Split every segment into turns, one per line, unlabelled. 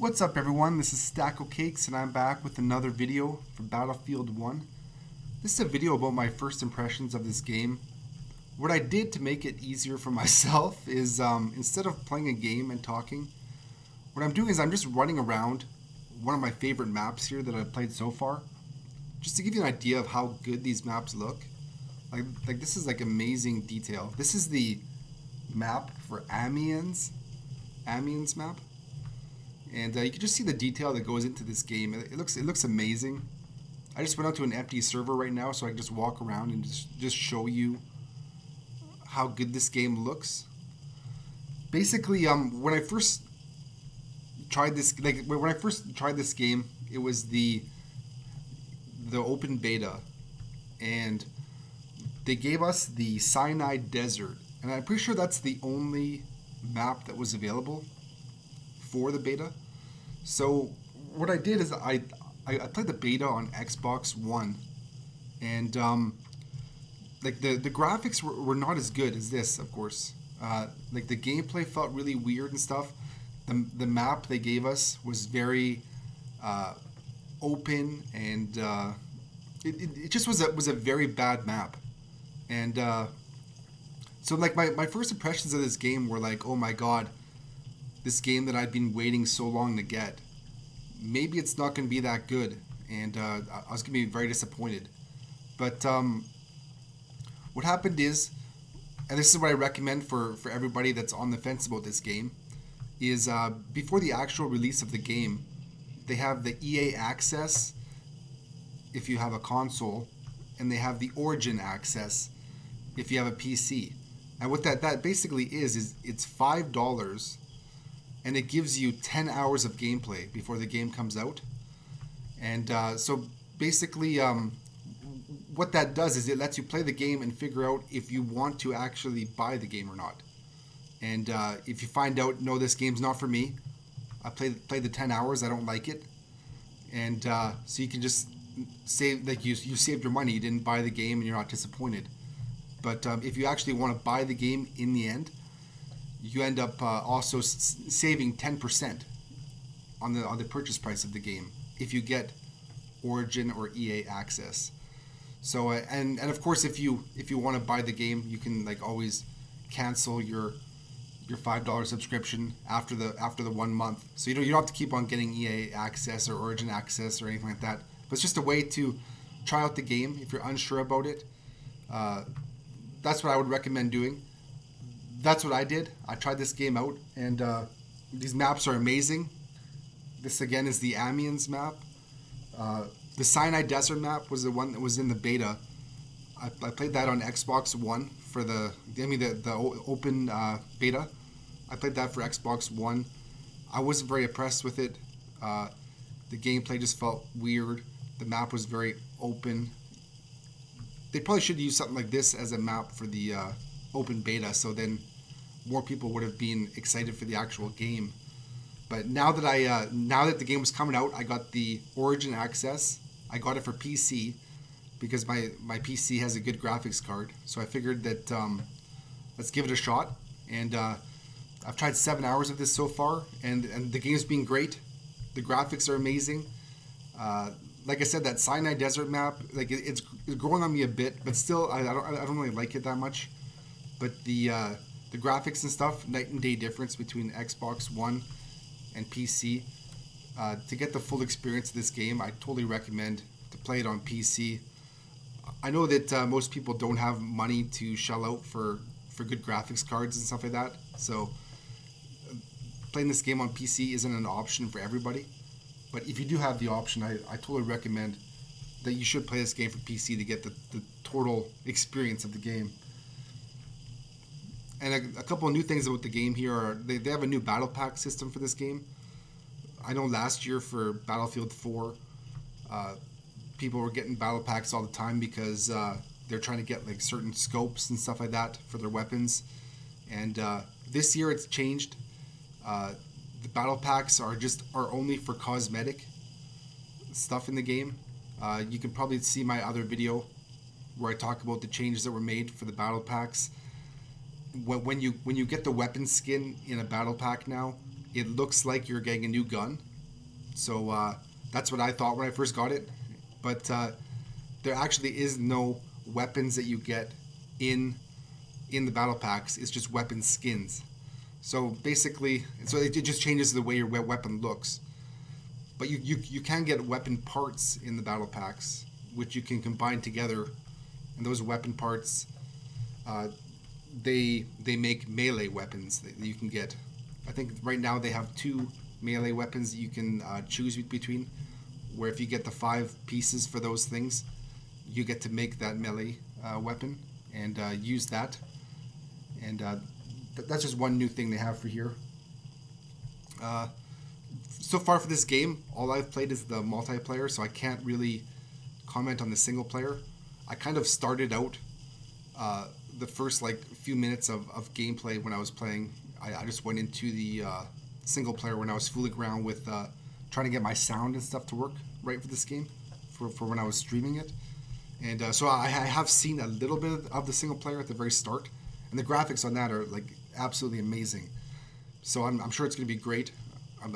What's up everyone, this is Stackle Cakes and I'm back with another video for Battlefield 1. This is a video about my first impressions of this game. What I did to make it easier for myself is instead of playing a game and talking, what I'm doing is I'm just running around one of my favorite maps here that I've played so far. Just to give you an idea of how good these maps look. Like this is like amazing detail. This is the map for Amiens map. And you can just see the detail that goes into this game. It looks amazing. I just went out to an empty server right now, so I can just walk around and just show you how good this game looks. Basically, when I first tried this, game, it was the open beta, and they gave us the Sinai Desert, and I'm pretty sure that's the only map that was available for the beta. So what I did is I played the beta on Xbox One, and like the graphics were not as good as this, of course. Like the gameplay felt really weird and stuff. The map they gave us was very open, and it just was a very bad map. And so like my first impressions of this game were like, oh my god, this game that I've been waiting so long to get, maybe it's not going to be that good, and I was going to be very disappointed. But what happened is, and this is what I recommend for everybody that's on the fence about this game, is before the actual release of the game, they have the EA access if you have a console, and they have the Origin access if you have a PC. And what that basically is it's $5, and it gives you 10 hours of gameplay before the game comes out. And so basically what that does is it lets you play the game and figure out if you want to actually buy the game or not. And if you find out, no, this game's not for me, I played the 10 hours, I don't like it. And so you can just save, like you saved your money, you didn't buy the game and you're not disappointed. But if you actually want to buy the game in the end, you end up also saving 10% on the purchase price of the game if you get Origin or EA access. So and of course, if you want to buy the game, you can like always cancel your $5 subscription after the 1 month. So you don't have to keep on getting EA access or Origin access or anything like that. But it's just a way to try out the game if you're unsure about it. That's what I would recommend doing. That's what I did. I tried this game out, and these maps are amazing. This again is the Amiens map. The Sinai Desert map was the one that was in the beta. I played that on Xbox One for the open beta. I played that for Xbox One. I wasn't very impressed with it. The gameplay just felt weird. The map was very open. They probably should use something like this as a map for the open beta, so then more people would have been excited for the actual game. But now that the game was coming out, I got the Origin access. I got it for PC because my PC has a good graphics card. So I figured that let's give it a shot. And I've tried 7 hours of this so far, and the game's been great. The graphics are amazing. Like I said, that Sinai Desert map, like it's growing on me a bit, but still I don't really like it that much. But the graphics and stuff, night and day difference between Xbox One and PC. To get the full experience of this game, I totally recommend to play it on PC. I know that most people don't have money to shell out for good graphics cards and stuff like that, so playing this game on PC isn't an option for everybody. But if you do have the option, I totally recommend that you should play this game for PC to get the total experience of the game. And a couple of new things about the game here are they have a new battle pack system for this game. I know last year for Battlefield 4, people were getting battle packs all the time because they're trying to get like certain scopes and stuff like that for their weapons. And this year it's changed. The battle packs are only for cosmetic stuff in the game. You can probably see my other video where I talk about the changes that were made for the battle packs. When you get the weapon skin in a battle pack now, it looks like you're getting a new gun. So that's what I thought when I first got it. But there actually is no weapons that you get in the battle packs. It's just weapon skins. So basically, so it just changes the way your weapon looks. But you can get weapon parts in the battle packs, which you can combine together, and those weapon parts, they make melee weapons that you can get. I think right now they have 2 melee weapons that you can choose between, where if you get the 5 pieces for those things, you get to make that melee weapon and use that. And that's just one new thing they have for here. So far for this game, all I've played is the multiplayer, so I can't really comment on the single player. I kind of started out the first like few minutes of gameplay when I was playing. I just went into the single player when I was fooling around with trying to get my sound and stuff to work right for this game, for when I was streaming it. And so I have seen a little bit of the single player at the very start, and the graphics on that are like absolutely amazing. So I'm sure it's going to be great.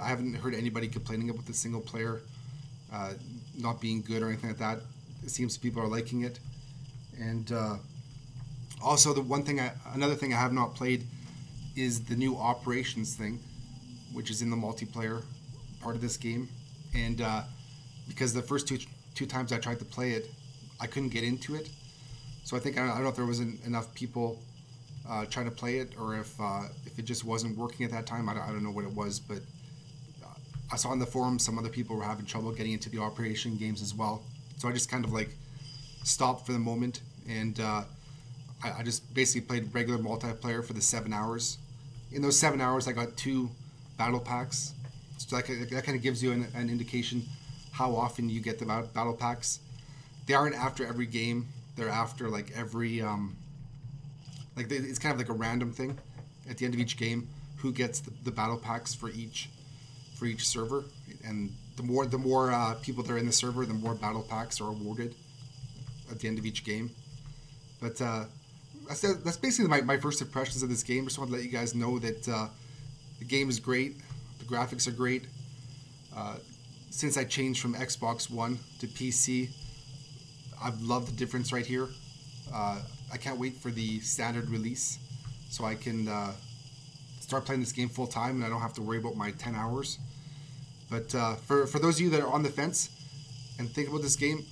I haven't heard anybody complaining about the single player not being good or anything like that. It seems people are liking it. And also another thing I have not played is the new operations thing, which is in the multiplayer part of this game. And because the first two times I tried to play it, I couldn't get into it. So I don't know if there wasn't enough people trying to play it, or if it just wasn't working at that time. I don't know what it was, but I saw on the forum some other people were having trouble getting into the operation games as well. So I just kind of like stopped for the moment, and I just basically played regular multiplayer for the 7 hours. In those 7 hours, I got 2 battle packs. So that kind of gives you an indication how often you get the battle packs. They aren't after every game. They're after like every it's kind of like a random thing at the end of each game, who gets the battle packs for each server, and the more people that are in the server, the more battle packs are awarded at the end of each game. But that's basically my first impressions of this game. Just wanted to let you guys know that the game is great, the graphics are great. Since I changed from Xbox One to PC, I've loved the difference right here. I can't wait for the standard release, so I can start playing this game full time and I don't have to worry about my 10 hours. But for those of you that are on the fence and think about this game,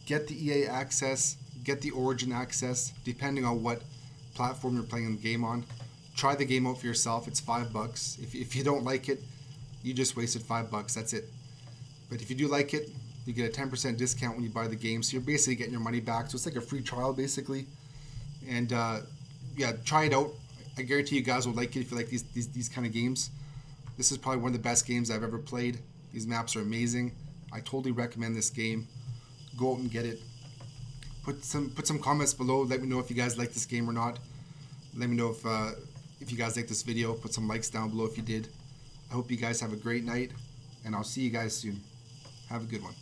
get the EA access, get the Origin access, depending on what platform you're playing the game on. Try the game out for yourself. It's $5. If you don't like it, you just wasted $5. That's it. But if you do like it, you get a 10% discount when you buy the game. So you're basically getting your money back. So it's like a free trial, basically. And yeah, try it out. I guarantee you guys will like it if you like these kind of games. This is probably one of the best games I've ever played. These maps are amazing. I totally recommend this game. Go out and get it. Put some comments below. Let me know if you guys like this game or not. Let me know if you guys like this video. Put some likes down below if you did. I hope you guys have a great night, and I'll see you guys soon. Have a good one.